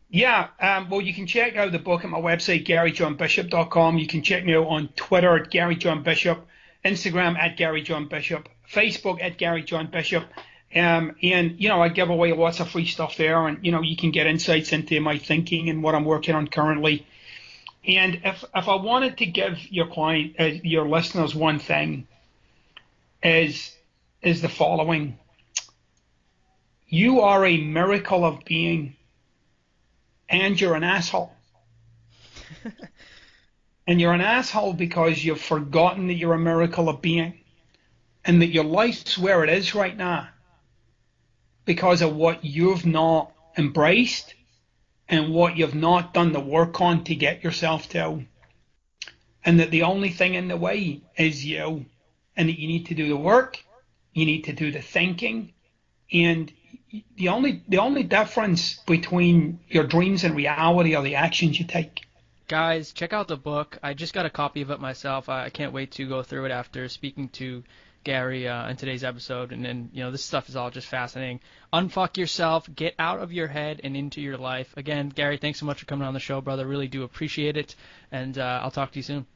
Yeah, well, you can check out the book at my website, GaryJohnBishop.com. You can check me out on Twitter at Gary John Bishop, Instagram at Gary John Bishop, Facebook at Gary John Bishop. And, I give away lots of free stuff there, and, you can get insights into my thinking and what I'm working on currently. And if I wanted to give your listeners one thing, is the following. You are a miracle of being, and you're an asshole. And you're an asshole because you've forgotten that you're a miracle of being, and that your life's where it is right now because of what you've not embraced and what you've not done the work on to get yourself to. And that the only thing in the way is you, and that you need to do the work, you need to do the thinking, and the only difference between your dreams and reality are the actions you take. Guys, check out the book. I just got a copy of it myself. I can't wait to go through it after speaking to Gary in today's episode. And then, this stuff is all just fascinating. Unfuck yourself. Get out of your head and into your life. Again, Gary, thanks so much for coming on the show, brother. Really do appreciate it. And I'll talk to you soon.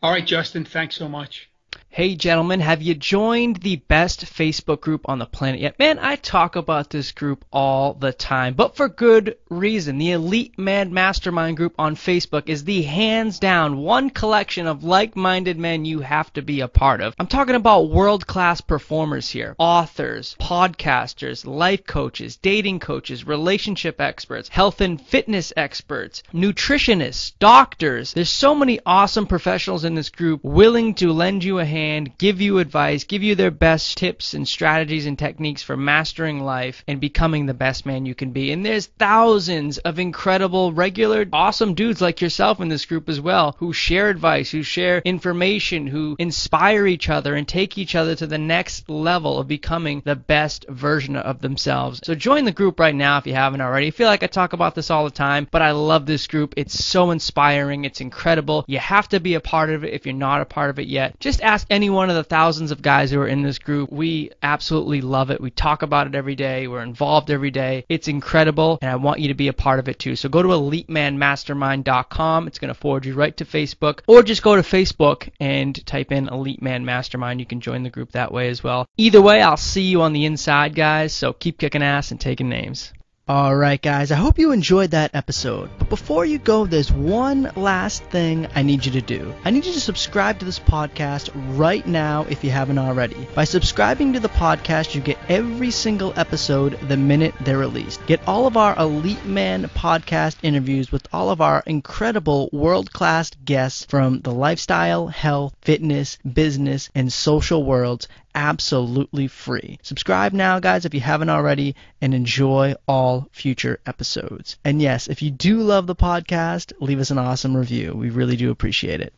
All right, Justin. Thanks so much. Hey gentlemen, have you joined the best Facebook group on the planet yet? Man, I talk about this group all the time, but for good reason. The Elite Man Mastermind group on Facebook is the hands down one collection of like-minded men you have to be a part of. I'm talking about world-class performers here, authors, podcasters, life coaches, dating coaches, relationship experts, health and fitness experts, nutritionists, doctors. There's so many awesome professionals in this group willing to lend you a hand, give you advice, give you their best tips and strategies and techniques for mastering life and becoming the best man you can be. And there's thousands of incredible, regular, awesome dudes like yourself in this group as well, who share advice, who share information, who inspire each other and take each other to the next level of becoming the best version of themselves. So join the group right now if you haven't already. I feel like I talk about this all the time, but I love this group. It's so inspiring. It's incredible. You have to be a part of it if you're not a part of it yet. Just ask any one of the thousands of guys who are in this group. We absolutely love it. We talk about it every day. We're involved every day. It's incredible, and I want you to be a part of it too. So go to EliteManMastermind.com. It's going to forward you right to Facebook, or just go to Facebook and type in Elite Man Mastermind. You can join the group that way as well. Either way, I'll see you on the inside, guys, so keep kicking ass and taking names. Alright guys, I hope you enjoyed that episode. But before you go, there's one last thing I need you to do. I need you to subscribe to this podcast right now if you haven't already. By subscribing to the podcast, you get every single episode the minute they're released. Get all of our Elite Man podcast interviews with all of our incredible world-class guests from the lifestyle, health, fitness, business, and social worlds absolutely free. Subscribe now, guys, if you haven't already, and enjoy all future episodes. And yes, if you do love the podcast, leave us an awesome review. We really do appreciate it.